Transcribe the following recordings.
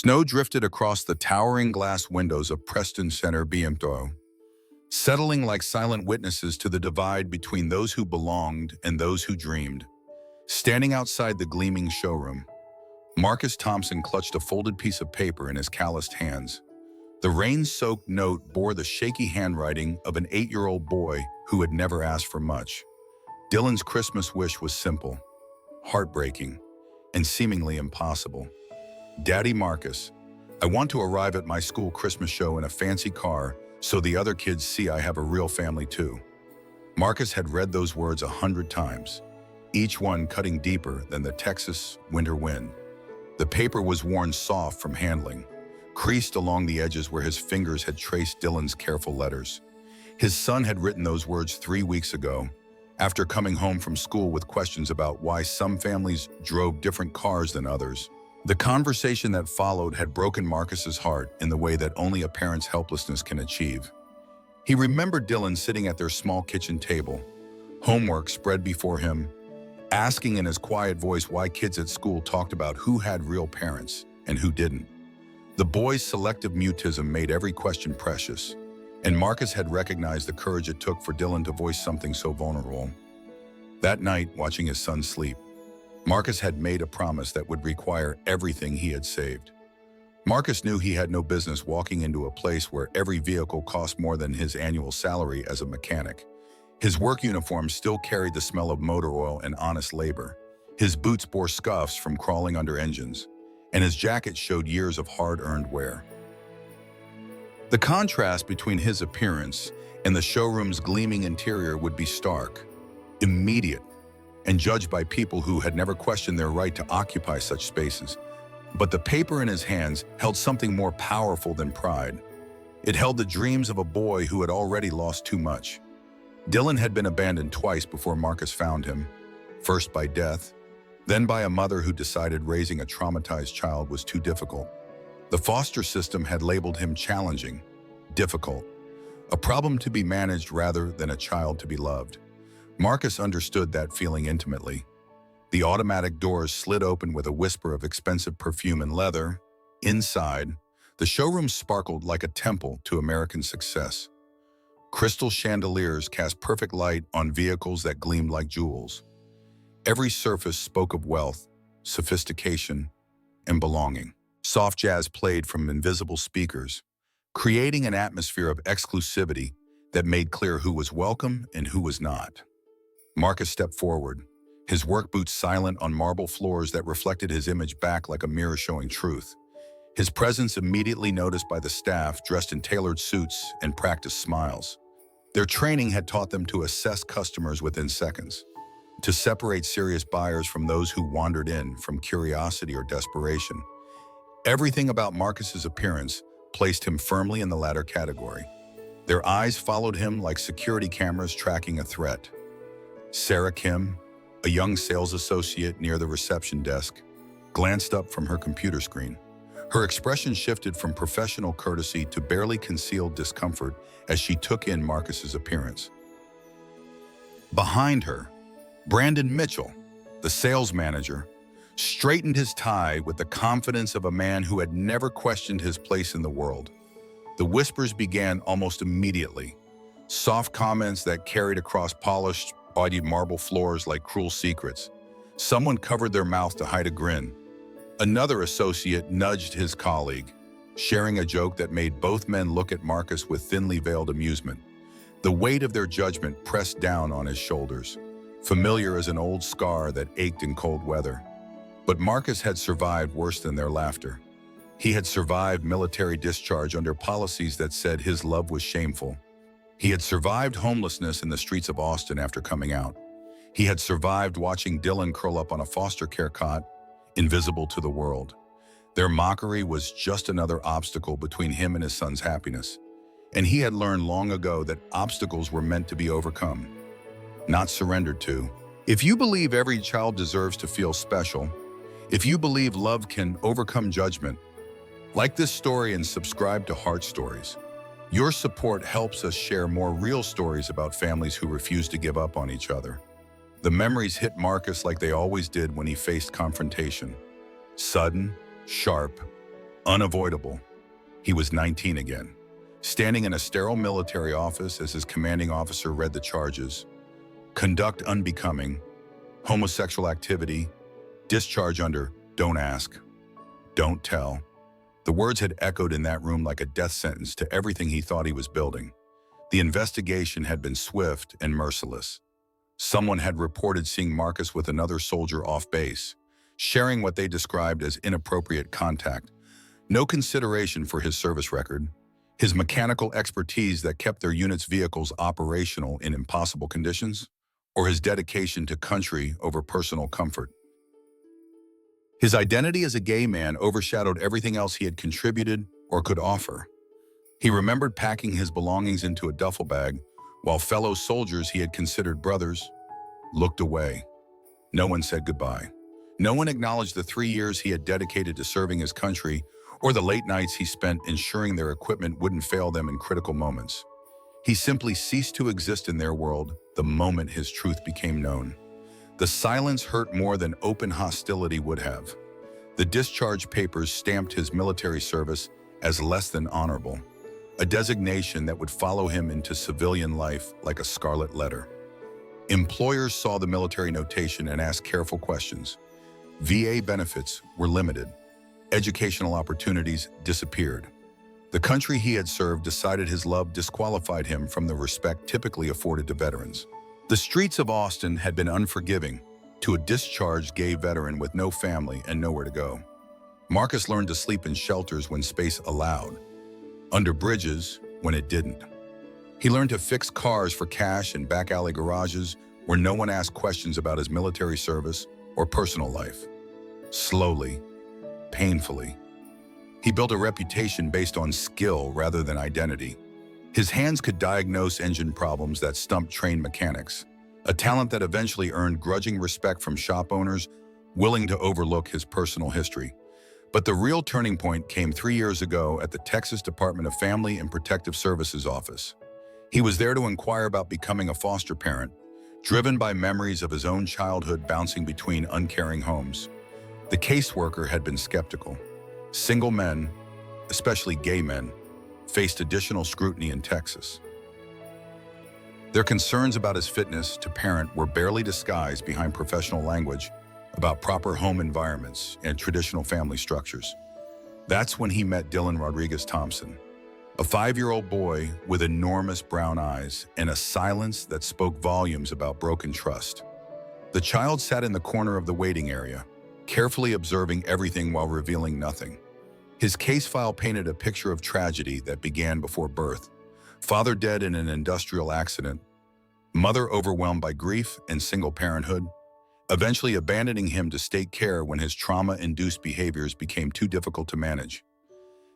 Snow drifted across the towering glass windows of Preston Center BMTO, settling like silent witnesses to the divide between those who belonged and those who dreamed. Standing outside the gleaming showroom, Marcus Thompson clutched a folded piece of paper in his calloused hands. The rain-soaked note bore the shaky handwriting of an 8-year-old boy who had never asked for much. Dylan's Christmas wish was simple, heartbreaking, and seemingly impossible. Daddy Marcus, I want to arrive at my school Christmas show in a fancy car so the other kids see I have a real family too. Marcus had read those words 100 times, each one cutting deeper than the Texas winter wind. The paper was worn soft from handling, creased along the edges where his fingers had traced Dylan's careful letters. His son had written those words 3 weeks ago, after coming home from school with questions about why some families drove different cars than others. The conversation that followed had broken Marcus's heart in the way that only a parent's helplessness can achieve. He remembered Dylan sitting at their small kitchen table, homework spread before him, asking in his quiet voice why kids at school talked about who had real parents and who didn't. The boy's selective mutism made every question precious, and Marcus had recognized the courage it took for Dylan to voice something so vulnerable. That night, watching his son sleep, Marcus had made a promise that would require everything he had saved. Marcus knew he had no business walking into a place where every vehicle cost more than his annual salary as a mechanic. His work uniform still carried the smell of motor oil and honest labor. His boots bore scuffs from crawling under engines, and his jacket showed years of hard-earned wear. The contrast between his appearance and the showroom's gleaming interior would be stark, immediate, and judged by people who had never questioned their right to occupy such spaces. But the paper in his hands held something more powerful than pride. It held the dreams of a boy who had already lost too much. Dylan had been abandoned twice before Marcus found him, first by death, then by a mother who decided raising a traumatized child was too difficult. The foster system had labeled him challenging, difficult, a problem to be managed rather than a child to be loved. Marcus understood that feeling intimately. The automatic doors slid open with a whisper of expensive perfume and leather. Inside, the showroom sparkled like a temple to American success. Crystal chandeliers cast perfect light on vehicles that gleamed like jewels. Every surface spoke of wealth, sophistication, and belonging. Soft jazz played from invisible speakers, creating an atmosphere of exclusivity that made clear who was welcome and who was not. Marcus stepped forward, his work boots silent on marble floors that reflected his image back like a mirror showing truth. His presence immediately noticed by the staff dressed in tailored suits and practiced smiles. Their training had taught them to assess customers within seconds, to separate serious buyers from those who wandered in from curiosity or desperation. Everything about Marcus's appearance placed him firmly in the latter category. Their eyes followed him like security cameras tracking a threat. Sarah Kim, a young sales associate near the reception desk, glanced up from her computer screen. Her expression shifted from professional courtesy to barely concealed discomfort as she took in Marcus's appearance. Behind her, Brandon Mitchell, the sales manager, straightened his tie with the confidence of a man who had never questioned his place in the world. The whispers began almost immediately, soft comments that carried across polished, oily marble floors like cruel secrets. Someone covered their mouth to hide a grin. Another associate nudged his colleague, sharing a joke that made both men look at Marcus with thinly veiled amusement. The weight of their judgment pressed down on his shoulders, familiar as an old scar that ached in cold weather. But Marcus had survived worse than their laughter. He had survived military discharge under policies that said his love was shameful. He had survived homelessness in the streets of Austin after coming out. He had survived watching Dylan curl up on a foster care cot, invisible to the world. Their mockery was just another obstacle between him and his son's happiness. And he had learned long ago that obstacles were meant to be overcome, not surrendered to. If you believe every child deserves to feel special, if you believe love can overcome judgment, like this story and subscribe to Heart Stories. Your support helps us share more real stories about families who refuse to give up on each other. The memories hit Marcus like they always did when he faced confrontation. Sudden, sharp, Unavoidable. He was 19 again, standing in a sterile military office as his commanding officer read the charges. Conduct unbecoming, homosexual activity, discharge under don't ask, don't tell. The words had echoed in that room like a death sentence to everything he thought he was building. The investigation had been swift and merciless. Someone had reported seeing Marcus with another soldier off base, sharing what they described as inappropriate contact. No consideration for his service record, his mechanical expertise that kept their unit's vehicles operational in impossible conditions, or his dedication to country over personal comfort. His identity as a gay man overshadowed everything else he had contributed or could offer. He remembered packing his belongings into a duffel bag, while fellow soldiers he had considered brothers looked away. No one said goodbye. No one acknowledged the 3 years he had dedicated to serving his country, or the late nights he spent ensuring their equipment wouldn't fail them in critical moments. He simply ceased to exist in their world the moment his truth became known. The silence hurt more than open hostility would have. The discharge papers stamped his military service as less than honorable, a designation that would follow him into civilian life like a scarlet letter. Employers saw the military notation and asked careful questions. VA benefits were limited. Educational opportunities disappeared. The country he had served decided his love disqualified him from the respect typically afforded to veterans. The streets of Austin had been unforgiving to a discharged gay veteran with no family and nowhere to go. Marcus learned to sleep in shelters when space allowed, under bridges when it didn't. He learned to fix cars for cash in back alley garages where no one asked questions about his military service or personal life. Slowly, painfully, he built a reputation based on skill rather than identity. His hands could diagnose engine problems that stumped trained mechanics, a talent that eventually earned grudging respect from shop owners willing to overlook his personal history. But the real turning point came 3 years ago at the Texas Department of Family and Protective Services office. He was there to inquire about becoming a foster parent, driven by memories of his own childhood bouncing between uncaring homes. The caseworker had been skeptical. Single men, especially gay men, faced additional scrutiny in Texas. Their concerns about his fitness to parent were barely disguised behind professional language about proper home environments and traditional family structures. That's when he met Dylan Rodriguez Thompson, a 5-year-old boy with enormous brown eyes and a silence that spoke volumes about broken trust. The child sat in the corner of the waiting area, carefully observing everything while revealing nothing. His case file painted a picture of tragedy that began before birth. Father dead in an industrial accident, mother overwhelmed by grief and single parenthood, eventually abandoning him to state care when his trauma-induced behaviors became too difficult to manage.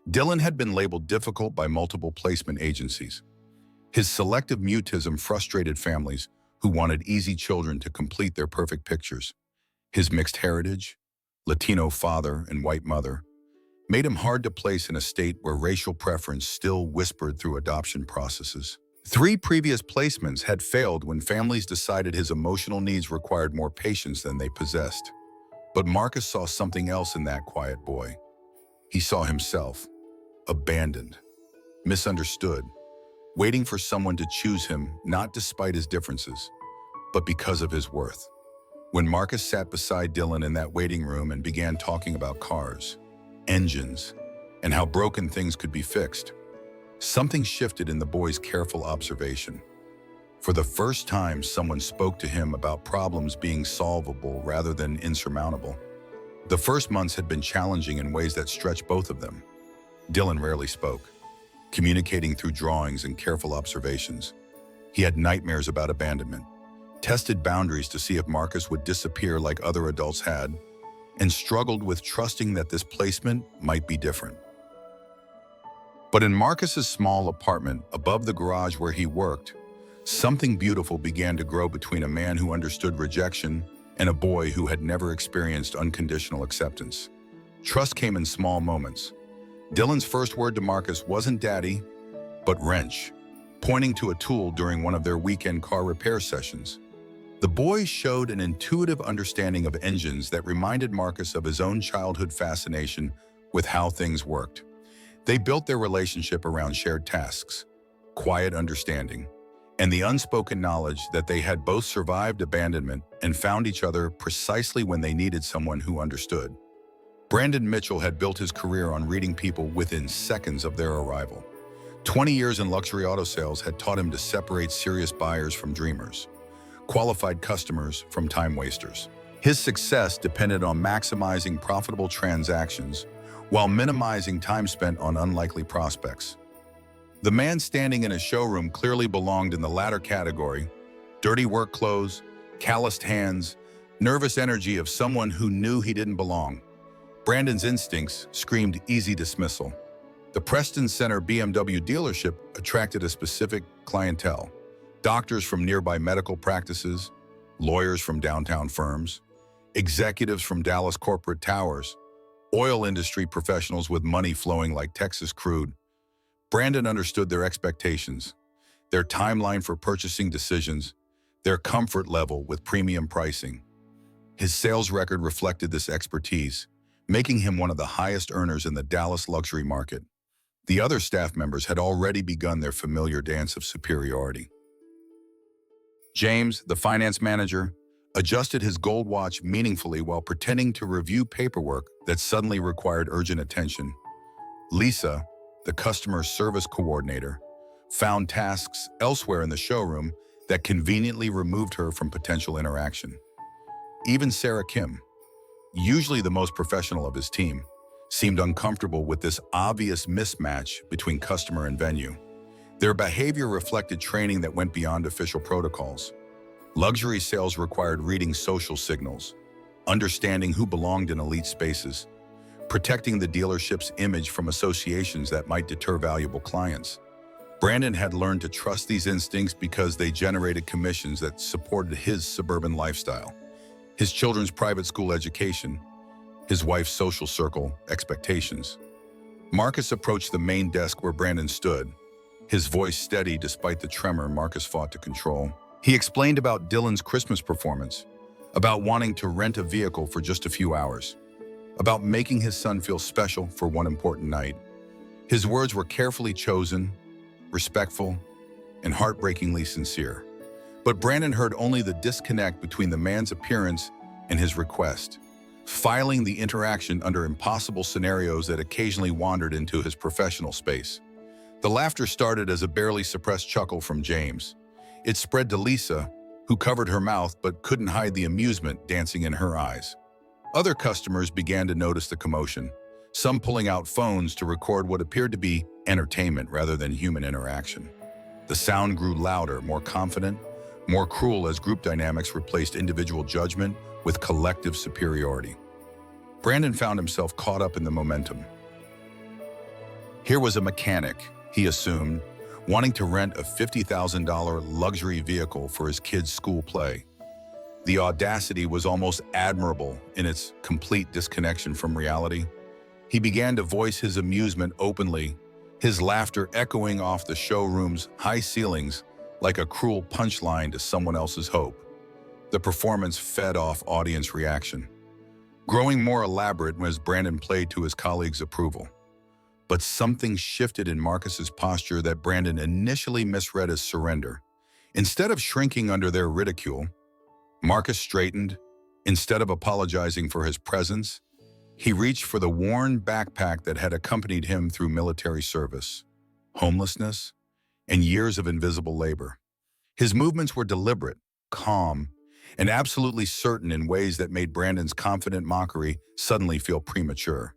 Dylan had been labeled difficult by multiple placement agencies. His selective mutism frustrated families who wanted easy children to complete their perfect pictures. His mixed heritage, Latino father and white mother, made him hard to place in a state where racial preference still whispered through adoption processes. 3 previous placements had failed when families decided his emotional needs required more patience than they possessed. But Marcus saw something else in that quiet boy. He saw himself, abandoned, misunderstood, waiting for someone to choose him not despite his differences, but because of his worth. When Marcus sat beside Dylan in that waiting room and began talking about cars, engines, and how broken things could be fixed, something shifted in the boy's careful observation. For the first time, someone spoke to him about problems being solvable rather than insurmountable. The first months had been challenging in ways that stretched both of them. Dylan rarely spoke, communicating through drawings and careful observations. He had nightmares about abandonment, tested boundaries to see if Marcus would disappear like other adults had, and struggled with trusting that this placement might be different. But in Marcus's small apartment above the garage where he worked, something beautiful began to grow between a man who understood rejection and a boy who had never experienced unconditional acceptance. Trust came in small moments. Dylan's first word to Marcus wasn't daddy, but wrench, pointing to a tool during one of their weekend car repair sessions. The boy showed an intuitive understanding of engines that reminded Marcus of his own childhood fascination with how things worked. They built their relationship around shared tasks, quiet understanding, and the unspoken knowledge that they had both survived abandonment and found each other precisely when they needed someone who understood. Brandon Mitchell had built his career on reading people within seconds of their arrival. 20 years in luxury auto sales had taught him to separate serious buyers from dreamers, qualified customers from time wasters. His success depended on maximizing profitable transactions while minimizing time spent on unlikely prospects. The man standing in his showroom clearly belonged in the latter category: dirty work clothes, calloused hands, nervous energy of someone who knew he didn't belong. Brandon's instincts screamed easy dismissal. The Preston Center BMW dealership attracted a specific clientele: doctors from nearby medical practices, lawyers from downtown firms, executives from Dallas corporate towers, oil industry professionals with money flowing like Texas crude. Brandon understood their expectations, their timeline for purchasing decisions, their comfort level with premium pricing. His sales record reflected this expertise, making him one of the highest earners in the Dallas luxury market. The other staff members had already begun their familiar dance of superiority. James, the finance manager, adjusted his gold watch meaningfully while pretending to review paperwork that suddenly required urgent attention. Lisa, the customer service coordinator, found tasks elsewhere in the showroom that conveniently removed her from potential interaction. Even Sarah Kim, usually the most professional of his team, seemed uncomfortable with this obvious mismatch between customer and venue. Their behavior reflected training that went beyond official protocols. Luxury sales required reading social signals, understanding who belonged in elite spaces, protecting the dealership's image from associations that might deter valuable clients. Brandon had learned to trust these instincts because they generated commissions that supported his suburban lifestyle, his children's private school education, his wife's social circle expectations. Marcus approached the main desk where Brandon stood, his voice steady despite the tremor Marcus fought to control. He explained about Dylan's Christmas performance, about wanting to rent a vehicle for just a few hours, about making his son feel special for one important night. His words were carefully chosen, respectful, and heartbreakingly sincere. But Brandon heard only the disconnect between the man's appearance and his request, filing the interaction under impossible scenarios that occasionally wandered into his professional space. The laughter started as a barely suppressed chuckle from James. It spread to Lisa, who covered her mouth but couldn't hide the amusement dancing in her eyes. Other customers began to notice the commotion, some pulling out phones to record what appeared to be entertainment rather than human interaction. The sound grew louder, more confident, more cruel as group dynamics replaced individual judgment with collective superiority. Brandon found himself caught up in the momentum. Here was a mechanic, he assumed, wanting to rent a $50,000 luxury vehicle for his kid's school play. The audacity was almost admirable in its complete disconnection from reality. He began to voice his amusement openly, his laughter echoing off the showroom's high ceilings like a cruel punchline to someone else's hope. The performance fed off audience reaction, growing more elaborate as Brandon played to his colleagues' approval. But something shifted in Marcus's posture that Brandon initially misread as surrender. Instead of shrinking under their ridicule, Marcus straightened. Instead of apologizing for his presence, he reached for the worn backpack that had accompanied him through military service, homelessness, and years of invisible labor. His movements were deliberate, calm, and absolutely certain in ways that made Brandon's confident mockery suddenly feel premature.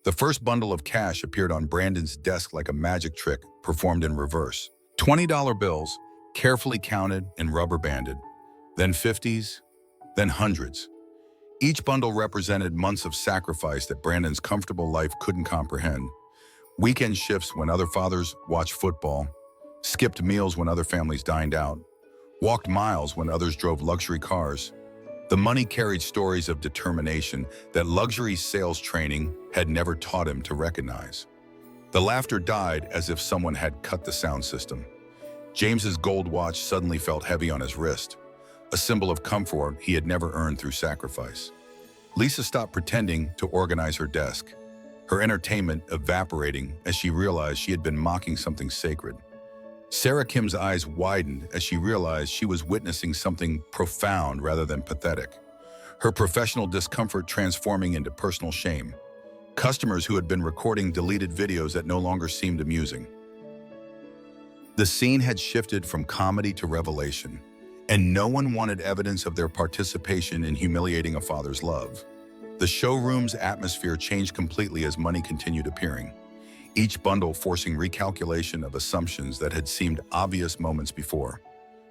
The first bundle of cash appeared on Brandon's desk like a magic trick performed in reverse. $20 bills, carefully counted and rubber banded, then 50s, then hundreds. Each bundle represented months of sacrifice that Brandon's comfortable life couldn't comprehend. Weekend shifts when other fathers watched football, skipped meals when other families dined out, walked miles when others drove luxury cars. The money carried stories of determination that luxury sales training had never taught him to recognize. The laughter died as if someone had cut the sound system. James's gold watch suddenly felt heavy on his wrist, a symbol of comfort he had never earned through sacrifice. Lisa stopped pretending to organize her desk. her entertainment evaporating as she realized she had been mocking something sacred. Sarah Kim's eyes widened as she realized she was witnessing something profound rather than pathetic. Her professional discomfort transforming into personal shame. Customers who had been recording deleted videos that no longer seemed amusing. The scene had shifted from comedy to revelation, and no one wanted evidence of their participation in humiliating a father's love. The showroom's atmosphere changed completely as money continued appearing, each bundle forcing recalculation of assumptions that had seemed obvious moments before.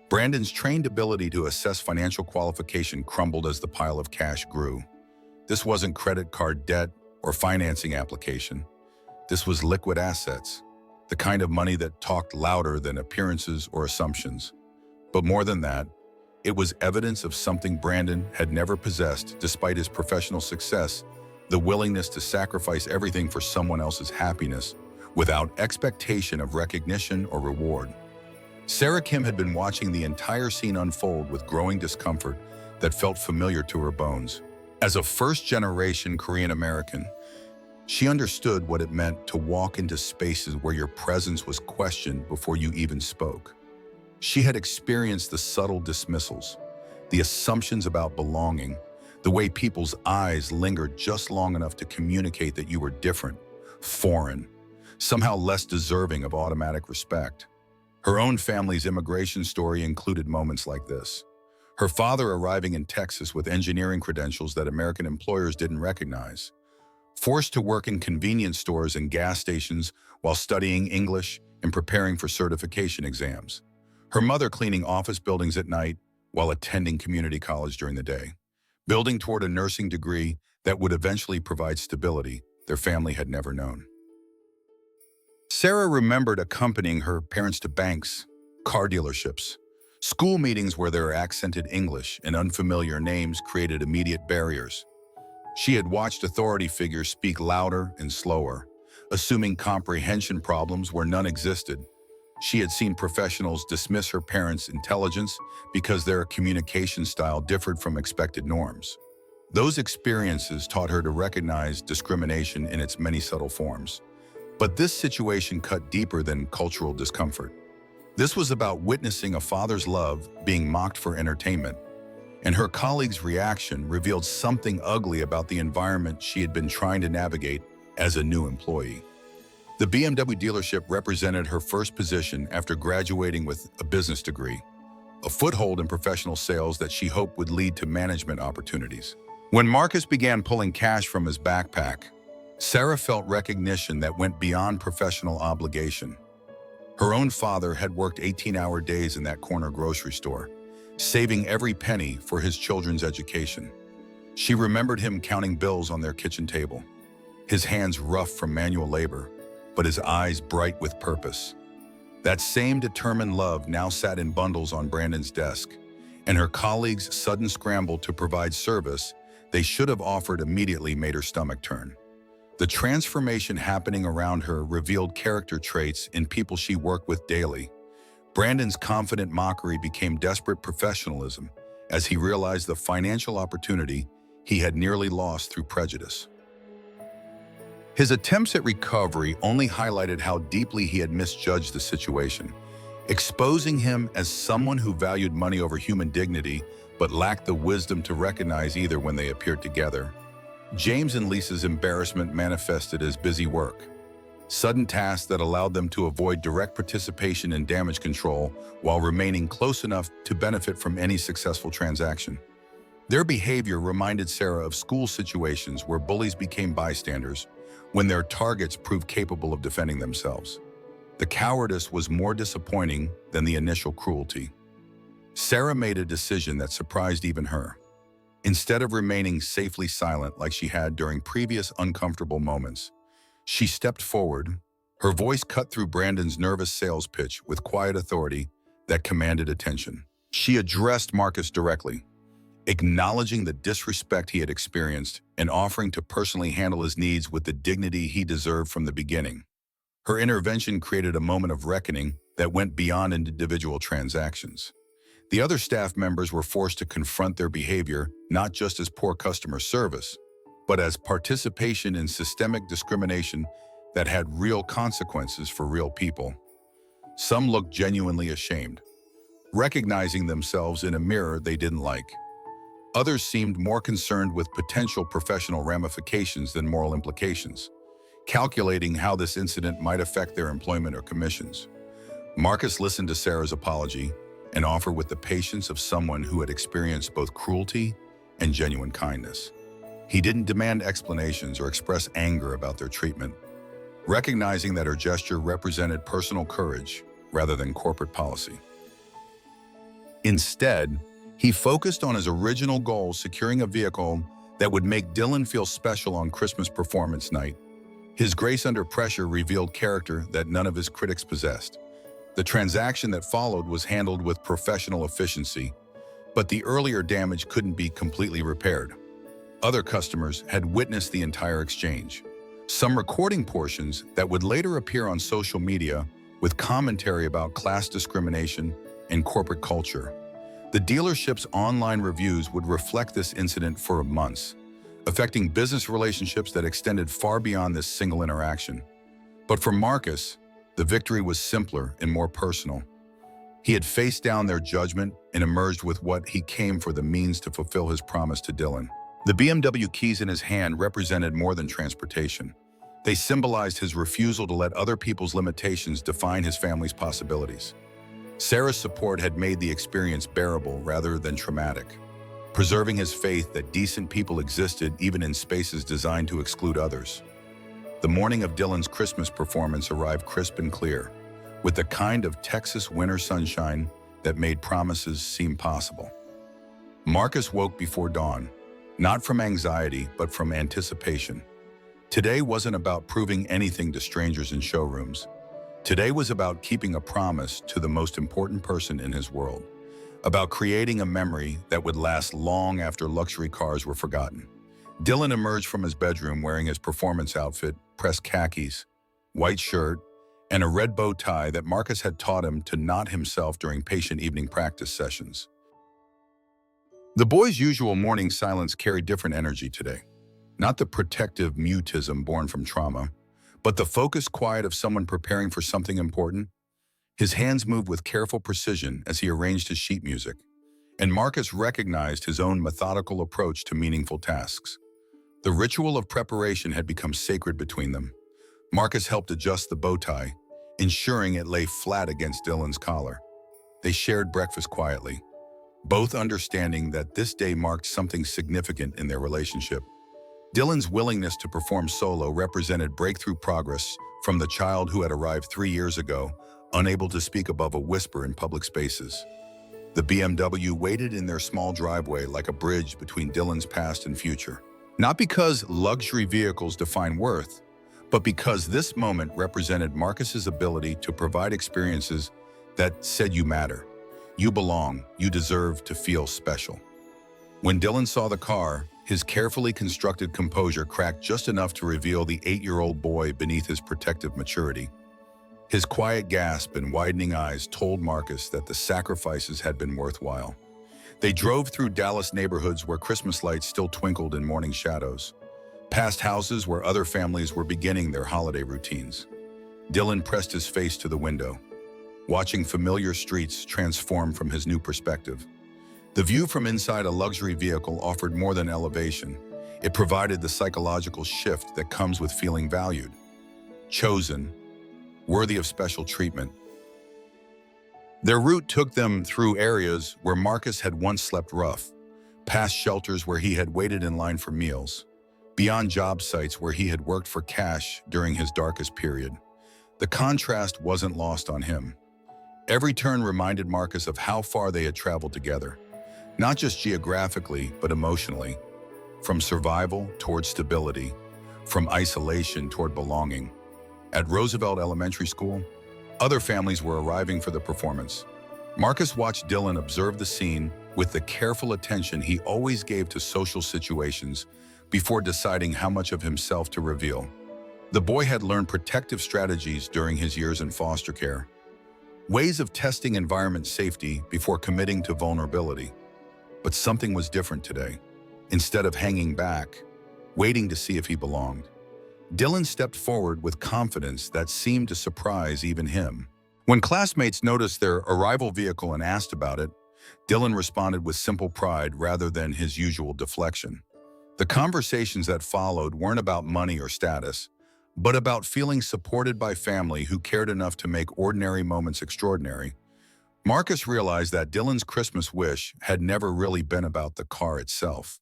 Brandon's trained ability to assess financial qualification crumbled as the pile of cash grew. This wasn't credit card debt or financing application. This was liquid assets, the kind of money that talked louder than appearances or assumptions. But more than that, it was evidence of something Brandon had never possessed despite his professional success, the willingness to sacrifice everything for someone else's happiness without expectation of recognition or reward. Sarah Kim had been watching the entire scene unfold with growing discomfort that felt familiar to her bones. As a first-generation Korean American, she understood what it meant to walk into spaces where your presence was questioned before you even spoke. She had experienced the subtle dismissals, the assumptions about belonging, the way people's eyes lingered just long enough to communicate that you were different, foreign, somehow less deserving of automatic respect. Her own family's immigration story included moments like this. Her father arriving in Texas with engineering credentials that American employers didn't recognize, forced to work in convenience stores and gas stations while studying English and preparing for certification exams. Her mother cleaning office buildings at night while attending community college during the day, building toward a nursing degree that would eventually provide stability their family had never known. Sarah remembered accompanying her parents to banks, car dealerships, school meetings where their accented English and unfamiliar names created immediate barriers. She had watched authority figures speak louder and slower, assuming comprehension problems where none existed. She had seen professionals dismiss her parents' intelligence because their communication style differed from expected norms. Those experiences taught her to recognize discrimination in its many subtle forms. But this situation cut deeper than cultural discomfort. This was about witnessing a father's love being mocked for entertainment, and her colleague's reaction revealed something ugly about the environment she had been trying to navigate as a new employee. The BMW dealership represented her first position after graduating with a business degree, a foothold in professional sales that she hoped would lead to management opportunities. When Marcus began pulling cash from his backpack, Sarah felt recognition that went beyond professional obligation. Her own father had worked 18-hour days in that corner grocery store, saving every penny for his children's education. She remembered him counting bills on their kitchen table, his hands rough from manual labor, but his eyes bright with purpose. That same determined love now sat in bundles on Brandon's desk, and her colleagues' sudden scramble to provide service they should have offered immediately made her stomach turn. The transformation happening around her revealed character traits in people she worked with daily. Brandon's confident mockery became desperate professionalism as he realized the financial opportunity he had nearly lost through prejudice. His attempts at recovery only highlighted how deeply he had misjudged the situation, exposing him as someone who valued money over human dignity but lacked the wisdom to recognize either when they appeared together. James and Lisa's embarrassment manifested as busy work, sudden tasks that allowed them to avoid direct participation in damage control while remaining close enough to benefit from any successful transaction. Their behavior reminded Sarah of school situations where bullies became bystanders when their targets proved capable of defending themselves. The cowardice was more disappointing than the initial cruelty. Sarah made a decision that surprised even her. Instead of remaining safely silent like she had during previous uncomfortable moments, she stepped forward, her voice cut through Brandon's nervous sales pitch with quiet authority that commanded attention. She addressed Marcus directly, acknowledging the disrespect he had experienced and offering to personally handle his needs with the dignity he deserved from the beginning. Her intervention created a moment of reckoning that went beyond individual transactions. The other staff members were forced to confront their behavior not just as poor customer service, but as participation in systemic discrimination that had real consequences for real people. Some looked genuinely ashamed, recognizing themselves in a mirror they didn't like. Others seemed more concerned with potential professional ramifications than moral implications, calculating how this incident might affect their employment or commissions. Marcus listened to Sarah's apology and offered with the patience of someone who had experienced both cruelty and genuine kindness. He didn't demand explanations or express anger about their treatment, recognizing that her gesture represented personal courage rather than corporate policy. Instead, he focused on his original goal, securing a vehicle that would make Dylan feel special on Christmas performance night. His grace under pressure revealed character that none of his critics possessed. The transaction that followed was handled with professional efficiency, but the earlier damage couldn't be completely repaired. Other customers had witnessed the entire exchange, some recording portions that would later appear on social media with commentary about class discrimination and corporate culture. The dealership's online reviews would reflect this incident for months, affecting business relationships that extended far beyond this single interaction. But for Marcus, the victory was simpler and more personal. He had faced down their judgment and emerged with what he came for: the means to fulfill his promise to Dylan. The BMW keys in his hand represented more than transportation. They symbolized his refusal to let other people's limitations define his family's possibilities. Sarah's support had made the experience bearable rather than traumatic, preserving his faith that decent people existed even in spaces designed to exclude others. The morning of Dylan's Christmas performance arrived crisp and clear, with the kind of Texas winter sunshine that made promises seem possible. Marcus woke before dawn, not from anxiety, but from anticipation. Today wasn't about proving anything to strangers in showrooms. Today was about keeping a promise to the most important person in his world, about creating a memory that would last long after luxury cars were forgotten. Dylan emerged from his bedroom wearing his performance outfit, pressed khakis, white shirt, and a red bow tie that Marcus had taught him to knot himself during patient evening practice sessions. The boy's usual morning silence carried different energy today. Not the protective mutism born from trauma, but the focused quiet of someone preparing for something important. His hands moved with careful precision as he arranged his sheet music, and Marcus recognized his own methodical approach to meaningful tasks. The ritual of preparation had become sacred between them. Marcus helped adjust the bow tie, ensuring it lay flat against Dylan's collar. They shared breakfast quietly, both understanding that this day marked something significant in their relationship. Dylan's willingness to perform solo represented breakthrough progress from the child who had arrived 3 years ago, unable to speak above a whisper in public spaces. The BMW waited in their small driveway like a bridge between Dylan's past and future. Not because luxury vehicles define worth, but because this moment represented Marcus's ability to provide experiences that said you matter, you belong, you deserve to feel special. When Dylan saw the car, his carefully constructed composure cracked just enough to reveal the 8-year-old boy beneath his protective maturity. His quiet gasp and widening eyes told Marcus that the sacrifices had been worthwhile. They drove through Dallas neighborhoods where Christmas lights still twinkled in morning shadows, past houses where other families were beginning their holiday routines. Dylan pressed his face to the window, watching familiar streets transform from his new perspective. The view from inside a luxury vehicle offered more than elevation. It provided the psychological shift that comes with feeling valued, chosen, worthy of special treatment. Their route took them through areas where Marcus had once slept rough, past shelters where he had waited in line for meals, beyond job sites where he had worked for cash during his darkest period. The contrast wasn't lost on him. Every turn reminded Marcus of how far they had traveled together, not just geographically, but emotionally, from survival toward stability, from isolation toward belonging. At Roosevelt Elementary School, other families were arriving for the performance. Marcus watched Dylan observe the scene with the careful attention he always gave to social situations before deciding how much of himself to reveal. The boy had learned protective strategies during his years in foster care, ways of testing environment safety before committing to vulnerability. But something was different today. Instead of hanging back, waiting to see if he belonged. Dylan stepped forward with confidence that seemed to surprise even him. When classmates noticed their arrival vehicle and asked about it, Dylan responded with simple pride rather than his usual deflection. The conversations that followed weren't about money or status, but about feeling supported by family who cared enough to make ordinary moments extraordinary. Marcus realized that Dylan's Christmas wish had never really been about the car itself,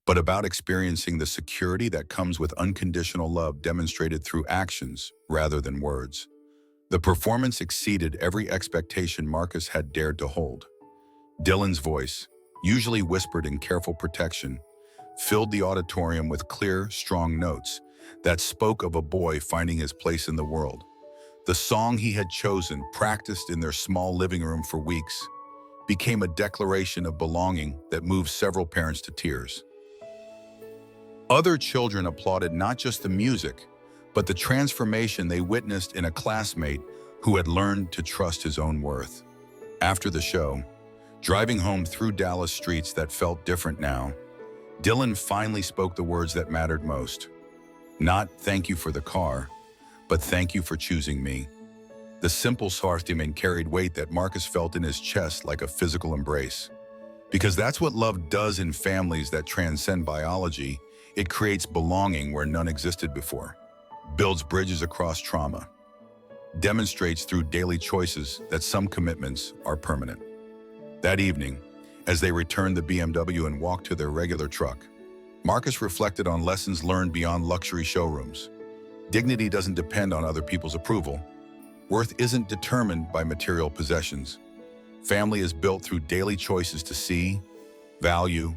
but about experiencing the security that comes with unconditional love demonstrated through actions rather than words. The performance exceeded every expectation Marcus had dared to hold. Dylan's voice, usually whispered in careful protection, filled the auditorium with clear, strong notes that spoke of a boy finding his place in the world. The song he had chosen, practiced in their small living room for weeks, became a declaration of belonging that moved several parents to tears. Other children applauded not just the music, but the transformation they witnessed in a classmate who had learned to trust his own worth. After the show, driving home through Dallas streets that felt different now, Dylan finally spoke the words that mattered most. Not "thank you for the car," but "thank you for choosing me." The simple sentiment carried weight that Marcus felt in his chest like a physical embrace. Because that's what love does in families that transcend biology. It creates belonging where none existed before, builds bridges across trauma, demonstrates through daily choices that some commitments are permanent. That evening, as they returned the BMW and walked to their regular truck, Marcus reflected on lessons learned beyond luxury showrooms. Dignity doesn't depend on other people's approval. Worth isn't determined by material possessions. Family is built through daily choices to see, value,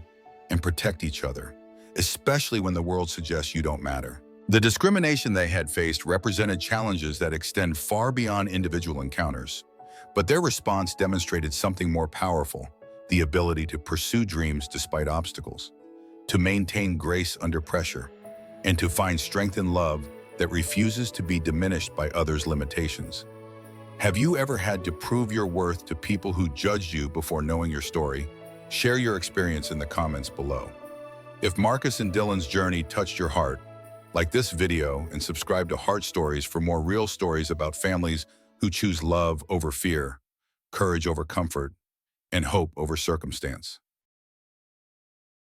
and protect each other, especially when the world suggests you don't matter. The discrimination they had faced represented challenges that extend far beyond individual encounters, but their response demonstrated something more powerful: the ability to pursue dreams despite obstacles, to maintain grace under pressure, and to find strength in love that refuses to be diminished by others' limitations. Have you ever had to prove your worth to people who judged you before knowing your story? Share your experience in the comments below. If Marcus and Dylan's journey touched your heart, like this video and subscribe to Heart Stories for more real stories about families who choose love over fear, courage over comfort, and hope over circumstance.